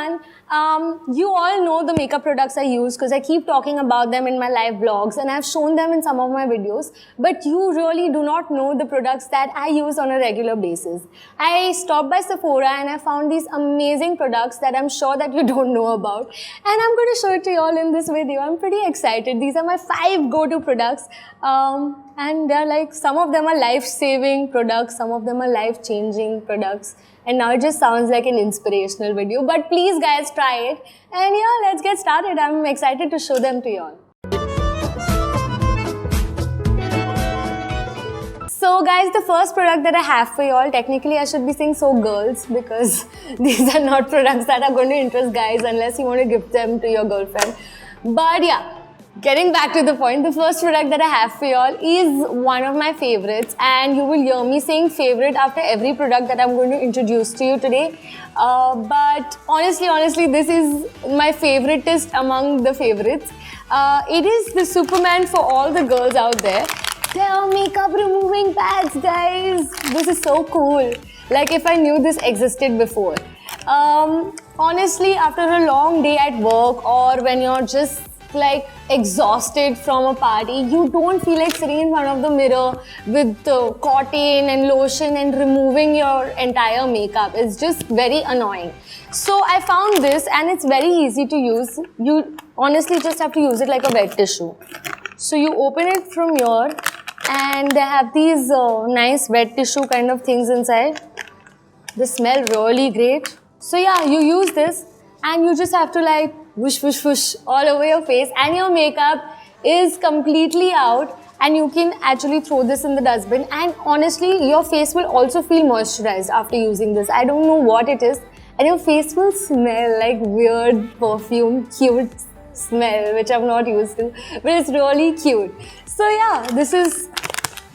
everyone. You all know the makeup products I use because I keep talking about them in my live vlogs and I've shown them in some of my videos. But you really do not know the products that I use on a regular basis. I stopped by Sephora and I found these amazing products that I'm sure that you don't know about. And I'm going to show it to you all in this video. I'm pretty excited. These are my 5 go-to products. And they're like, some of them are life-saving products, some of them are life-changing products. And now it just sounds like an inspirational video. But please guys, try it. And yeah, let's get started. I'm excited to show them to you all. So guys, the first product that I have for you all, technically I should be saying so girls because these are not products that are going to interest guys unless you want to gift them to your girlfriend. But yeah, getting back to the point, the first product that I have for you all is one of my favorites, and you will hear me saying favorite after every product that I'm going to introduce to you today. But honestly, this is my favoritist among the favorites. It is the Superman for all the girls out there. They are makeup removing pads, guys. This is so cool. Like if I knew this existed before. Honestly, after a long day at work or when you're just like exhausted from a party, you don't feel like sitting in front of the mirror with cotton and lotion and removing your entire makeup. It's just very annoying. So I found this and it's very easy to use. You honestly just have to use it like a wet tissue. So you open it from here and they have these nice wet tissue kind of things inside. They smell really great. So yeah, you use this and you just have to like whoosh, whoosh, whoosh all over your face and your makeup is completely out and you can actually throw this in the dustbin, and honestly your face will also feel moisturized after using this. I don't know what it is, and your face will smell like weird perfume, cute smell which I'm not used to, but it's really cute. So yeah, this is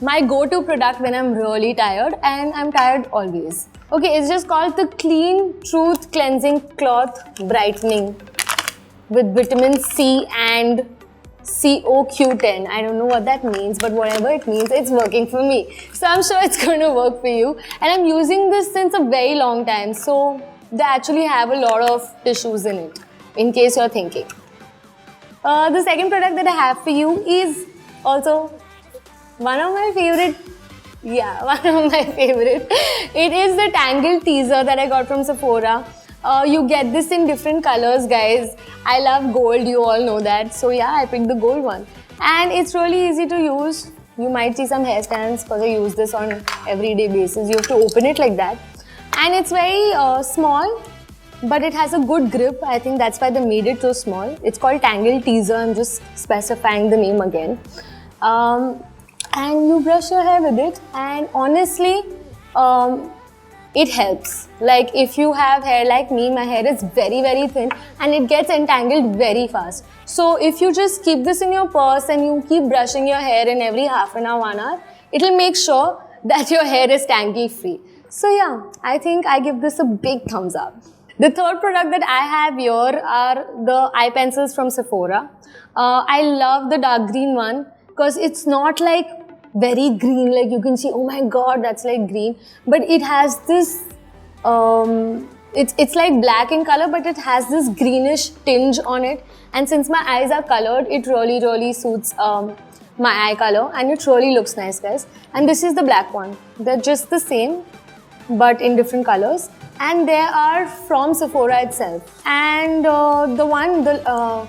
my go-to product when I'm really tired, and I'm tired always. Okay, it's just called the Clean Truth Cleansing Cloth Brightening with vitamin C and CoQ10. I don't know what that means, but whatever it means, it's working for me. So I'm sure it's going to work for you. And I'm using this since a very long time. So they actually have a lot of tissues in it, in case you're thinking. The second product that I have for you is also one of my favorite. Yeah, one of my favorite. It is the Tangled Teaser that I got from Sephora. You get this in different colors, guys. I love gold, you all know that. So yeah, I picked the gold one. And it's really easy to use. You might see some hairstands because I use this on everyday basis. You have to open it like that. And it's very small, but it has a good grip. I think that's why they made it so small. It's called Tangled Teaser. I'm just specifying the name again. And you brush your hair with it, and honestly, it helps. Like if you have hair like me, my hair is very thin and it gets entangled very fast. So if you just keep this in your purse and you keep brushing your hair in every half an hour, 1 hour, it will make sure that your hair is tangle free. So yeah, I think I give this a big thumbs up. The third product that I have here are the eye pencils from Sephora. I love the dark green one because it's not like very green, like you can see, oh my god, that's like green, but it has this it's like black in color, but it has this greenish tinge on it, and since my eyes are colored, it really suits my eye color, and it really looks nice, guys. And this is the black one. They're just the same but in different colors, and they are from Sephora itself. And the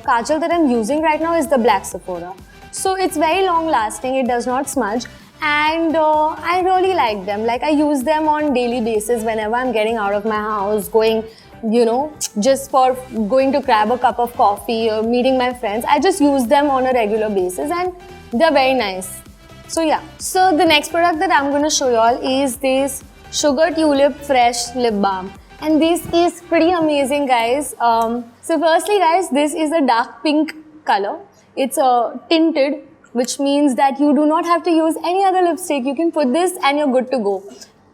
kajal that I'm using right now is the black Sephora. So it's very long lasting, it does not smudge, and I really like them. Like I use them on daily basis whenever I'm getting out of my house, going, you know, just for going to grab a cup of coffee or meeting my friends. I just use them on a regular basis and they're very nice. So yeah. So the next product that I'm going to show you all is this Sugar Tulip Fresh Lip Balm. And this is pretty amazing, guys. So firstly, guys, this is a dark pink color. It's tinted, which means that you do not have to use any other lipstick. You can put this and you're good to go.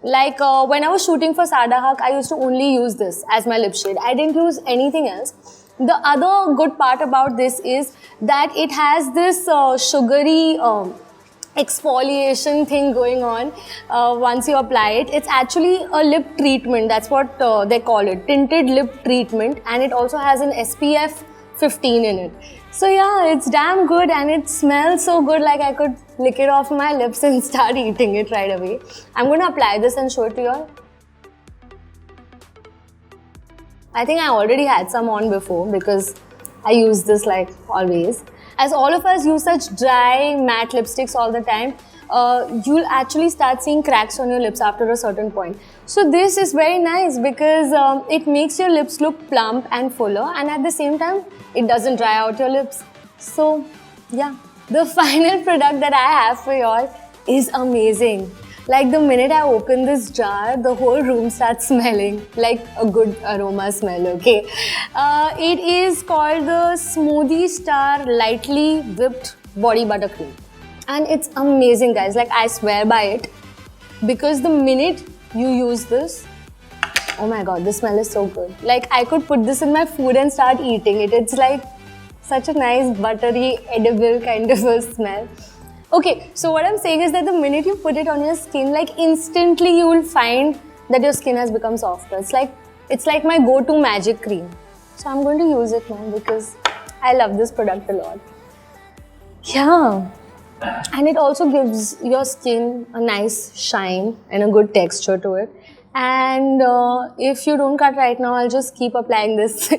Like when I was shooting for Sada Haq, I used to only use this as my lip shade. I didn't use anything else. The other good part about this is that it has this sugary exfoliation thing going on once you apply it. It's actually a lip treatment. That's what they call it, tinted lip treatment, and it also has an SPF 15 in it. So yeah, it's damn good and it smells so good, like I could lick it off my lips and start eating it right away. I'm going to apply this and show it to you all. I think I already had some on before because I use this like always. As all of us use such dry matte lipsticks all the time, you'll actually start seeing cracks on your lips after a certain point. So this is very nice because it makes your lips look plump and fuller, and at the same time, it doesn't dry out your lips. So yeah, the final product that I have for y'all is amazing. Like the minute I open this jar, the whole room starts smelling like a good aroma smell, okay? It is called the Smoothie Star Lightly Whipped Body Butter Cream. And it's amazing, guys. Like, I swear by it. Because the minute you use this, oh my god, the smell is so good. Like, I could put this in my food and start eating it. It's like such a nice, buttery, edible kind of a smell. Okay, so what I'm saying is that the minute you put it on your skin, like instantly you will find that your skin has become softer. It's like my go-to magic cream. So I'm going to use it now because I love this product a lot. Yeah. And it also gives your skin a nice shine and a good texture to it. And if you don't cut right now, I'll just keep applying this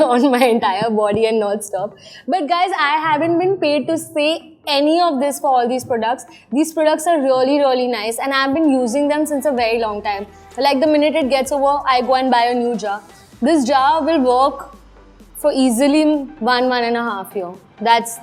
on my entire body and not stop. But guys, I haven't been paid to say any of this for all these products. These products are really, really nice and I've been using them since a very long time. Like the minute it gets over, I go and buy a new jar. This jar will work for easily 1.5 years.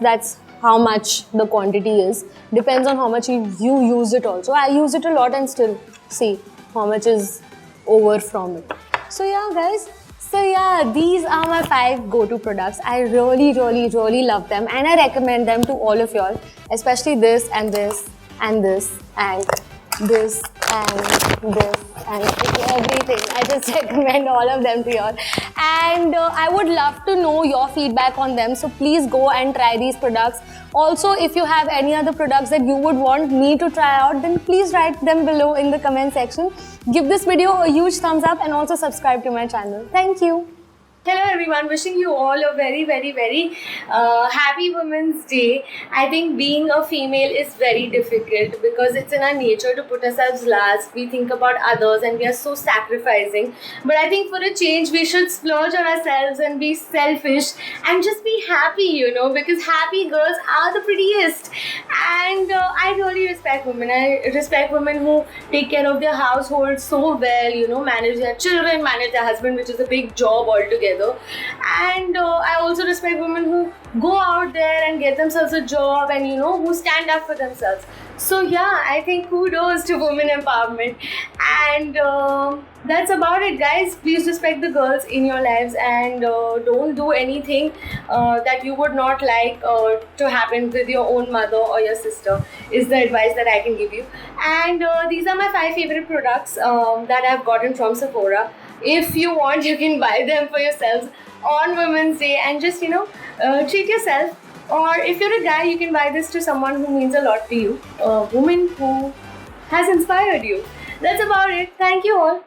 That's how much the quantity is. Depends on how much you use it also. I use it a lot and still see how much is over from it. So yeah, guys. So yeah, these are my 5 go-to products. I really, really, really love them and I recommend them to all of y'all. Especially this and this and this and this and this and everything. I just recommend all of them to y'all. And I would love to know your feedback on them. So please go and try these products. Also, if you have any other products that you would want me to try out, then please write them below in the comment section. Give this video a huge thumbs up and also subscribe to my channel. Thank you. Hello everyone, wishing you all a very, very, very happy Women's Day. I think being a female is very difficult because it's in our nature to put ourselves last. We think about others and we are so sacrificing. But I think for a change, we should splurge on ourselves and be selfish and just be happy, you know, because happy girls are the prettiest. And I really respect women. I respect women who take care of their household so well, you know, manage their children, manage their husband, which is a big job altogether. And I also respect women who go out there and get themselves a job and, you know, who stand up for themselves. So yeah, I think kudos to women empowerment. And that's about it, guys. Please respect the girls in your lives and don't do anything that you would not like to happen with your own mother or your sister, is the advice that I can give you. And these are my 5 favorite products that I've gotten from Sephora. If you want, you can buy them for yourselves on Women's Day and just, you know, treat yourself. Or if you're a guy, you can buy this to someone who means a lot to you, a woman who has inspired you. That's about it. Thank you all.